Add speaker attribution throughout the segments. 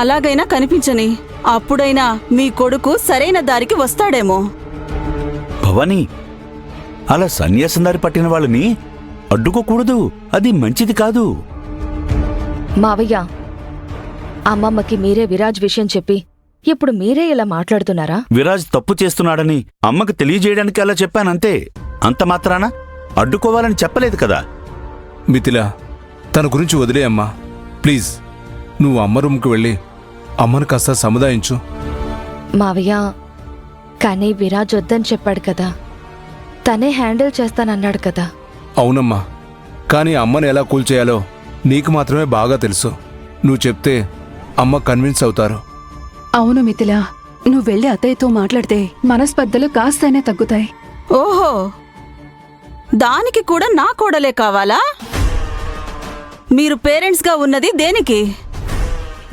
Speaker 1: అలాగైనా కనిపించని, అప్పుడైనా మీ కొడుకు సరైన దారికి వస్తాడేమో.
Speaker 2: భవానీ, అలా సన్యాసం దారి పట్టిన వాళ్ళని అడ్డుకోకూడదు. అది మంచిది కాదు.
Speaker 3: మావయ్య, అమ్మమ్మకి మీరే విరాజ్ విషయం చెప్పి ఇప్పుడు మీరే ఇలా మాట్లాడుతున్నారా?
Speaker 2: విరాజ్ తప్పు చేస్తున్నాడని అమ్మకు తెలియజేయడానికి అలా చెప్పానంతే. అంత మాత్రాన అడ్డుకోవాలని చెప్పలేదు కదా.
Speaker 4: మిథిలా, తన గురించి వదిలే అమ్మా. ప్లీజ్, నువ్వు అమ్మ రూమ్కి వెళ్ళి అమ్మను కాస్త సముదాయించు.
Speaker 3: మావయ్య, కానీ విరాజ్ వద్దని చెప్పాడు కదా, తనే హ్యాండిల్ చేస్తానన్నాడు కదా.
Speaker 4: అవునమ్మా, కానీ అమ్మని ఎలా కూల్చేయాలో నీకు మాత్రమే బాగా తెలుసు. నువ్వు చెప్తే అమ్మ కన్విన్స్ అవుతారు.
Speaker 5: అవును మిథిలా, నువ్వు వెళ్ళి అత్తయ్యతో మాట్లాడితే మనస్పర్ధలు కాస్తైనా తగ్గుతాయి.
Speaker 1: ఓహో, దానికి కూడా నా కోడలే కావాలా? మీరు పేరెంట్స్గా ఉన్నది దేనికి?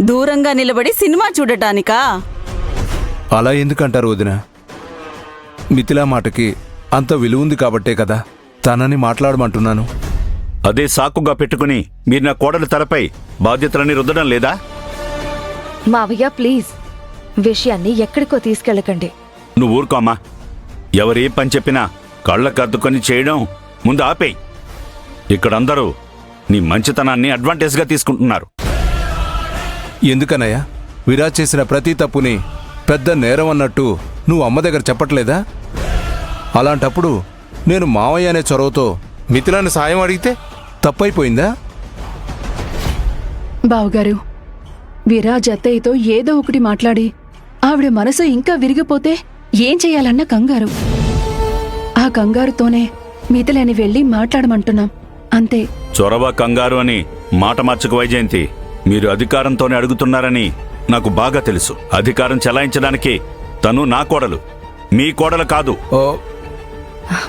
Speaker 1: దూరంగా నిలబడి సినిమా చూడటానికా?
Speaker 4: అలా ఎందుకంటారు వదిన? మిథిలా మాటకి అంత విలువ ఉంది కాబట్టే కదా తనని మాట్లాడమంటున్నాను.
Speaker 2: అదే సాకుగా పెట్టుకుని మీరు నా కోడలి తలపై బాధ్యతలని రుద్దడం లేదా?
Speaker 3: మావయ్య, ప్లీజ్, విషయాన్ని ఎక్కడికో తీసుకెళ్ళకండి.
Speaker 2: నువ్వు ఊరుకో అమ్మా. ఎవరే పని చెప్పినా కళ్ళకద్దుకొని చేయడం ముందు ఆపేయ్. ఇక్కడందరూ నీ మంచితనాన్ని అడ్వాంటేజ్గా తీసుకుంటున్నారు.
Speaker 4: ఎందుకనయ్యా విరాజ్ చేసిన ప్రతి తప్పుని పెద్ద నేరం అన్నట్టు నువ్వు అమ్మ దగ్గర చెప్పట్లేదా? అలాంటప్పుడు నేను మావయ్య అనే చొరవతో మిథిలాని సాయం అడిగితే తప్పైపోయిందా?
Speaker 5: బావుగారు, విరాజ్ అత్తయ్యతో ఏదో ఒకటి మాట్లాడి ఆవిడ మనసు ఇంకా విరిగిపోతే ఏం చెయ్యాలన్న కంగారు. ఆ కంగారుతోనే మిథిలని వెళ్ళి మాట్లాడమంటున్నాం, అంతే.
Speaker 2: చొరవ కంగారు అని మాట మార్చుకు వైజయంతి. మీరు అధికారంతోనే అడుగుతున్నారని నాకు బాగా తెలుసు. అధికారం చెలాయించడానికి తను నా కోడలు, మీ కోడలు కాదు.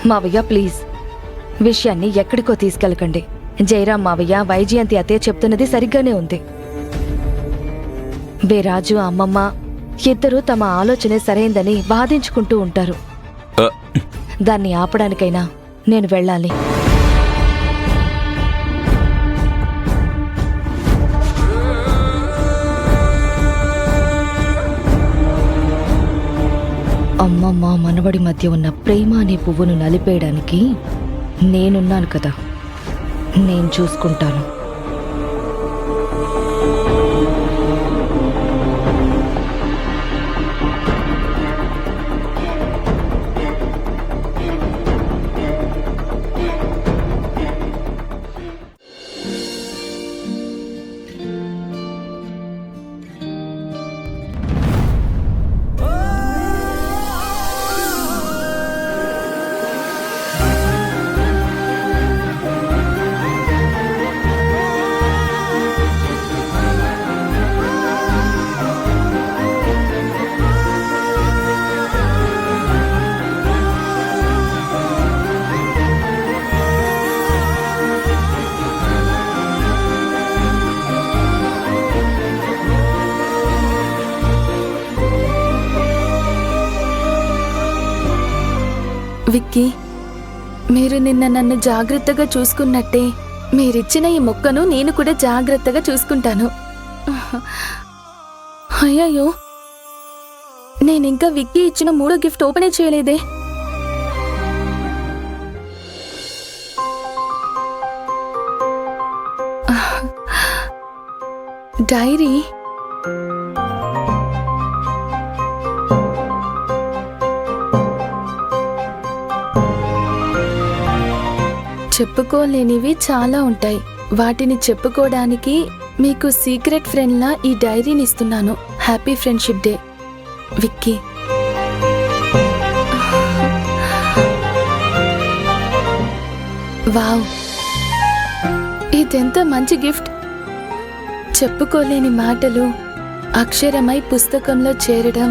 Speaker 3: మావయ్య, ప్లీజ్, విషయాన్ని ఎక్కడికో తీసుకెళ్ళకండి. జయరాం మావయ్య, వైజయంతి అత్తయ్య చెప్తున్నది సరిగ్గానే ఉంది. విరాజు అమ్మమ్మ ఇద్దరూ తమ ఆలోచనే సరైందని వాదించుకుంటూ ఉంటారు. దాన్ని ఆపడానికైనా నేను వెళ్ళాలి. అమ్మమ్మ మనవడి మధ్య ఉన్న ప్రేమ అనే పువ్వును నలిపేయడానికి నేనున్నాను కదా, నేను చూసుకుంటాను.
Speaker 6: విక్కీ, మీరు నిన్న నన్ను జాగ్రత్తగా చూసుకున్నట్టే మీరిచ్చిన ఈ మొక్కను నేను కూడా జాగ్రత్తగా చూసుకుంటాను. అయ్యయ్యో, నేనింకా విక్కీ ఇచ్చిన 3వ గిఫ్ట్ ఓపెనే చేయలేదే. డైరీ. చెప్పుకోలేనివి చాలా ఉంటాయి. వాటిని చెప్పుకోవడానికి మీకు సీక్రెట్ ఫ్రెండ్లా ఈ డైరీని ఇస్తున్నాను. Happy friendship day, Vicky. Wow, ఇదెంత మంచి గిఫ్ట్. చెప్పుకోలేని మాటలు అక్షరమై పుస్తకంలో చేరడం,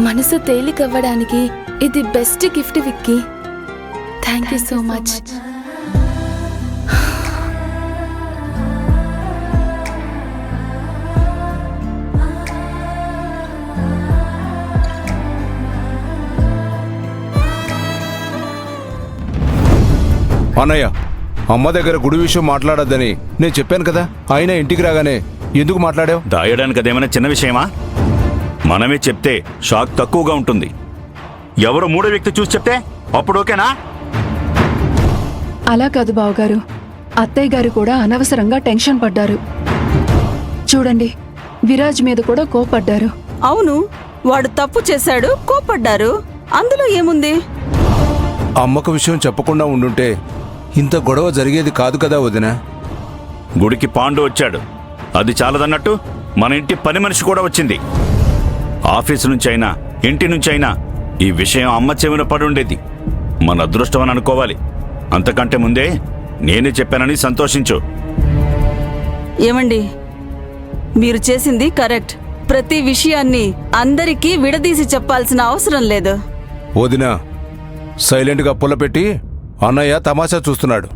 Speaker 6: మనసు తేలికవ్వడానికి ఇది best gift Vicky. Thank you so much.
Speaker 4: అన్నయ్య, అమ్మ దగ్గర గుడి విషయం మాట్లాడొద్దని నేను చెప్పాను కదా. అయినా ఇంటికి రాగానే ఎందుకు మాట్లాడావు?
Speaker 2: దాయడానికి అదేమైనా చిన్న విషయమా? మనమే చెప్తే షాక్ తక్కువగా ఉంటుంది. ఎవరో మూడో వ్యక్తి చూసి చెప్తే అప్పుడు ఓకేనా?
Speaker 5: అలా కాదు బావగారు, అత్తయ్య గారు కూడా అనవసరంగా టెన్షన్ పడ్డారు. చూడండి, విరాజ్ మీద కూడా కోపడ్డారు.
Speaker 1: అవును, వాడు తప్పు చేశాడు, కోపడ్డారు. అందులో ఏముంది?
Speaker 4: అమ్మకు విషయం చెప్పకుండా ఉండుంటే ఇంత గొడవ జరిగేది కాదు కదా వదినా.
Speaker 2: గుడికి పాండు వచ్చాడు, అది చాలదన్నట్టు మన ఇంటి పని మనిషి కూడా వచ్చింది. ఆఫీసు నుంచి అయినా ఇంటి నుంచి అయినా ఈ విషయం అమ్మ చెవిన పడుండేది. మన అదృష్టం అని అనుకోవాలి. అంతకంటే ముందే నేనే చెప్పానని సంతోషించు.
Speaker 1: ఏమండి, మీరు చేసింది కరెక్ట్. ప్రతి విషయాన్ని అందరికీ విడదీసి చెప్పాల్సిన అవసరం లేదు.
Speaker 4: వదినా, సైలెంట్గా పుల్లపెట్టి అన్నయ్య తమాషా చూస్తున్నాడు.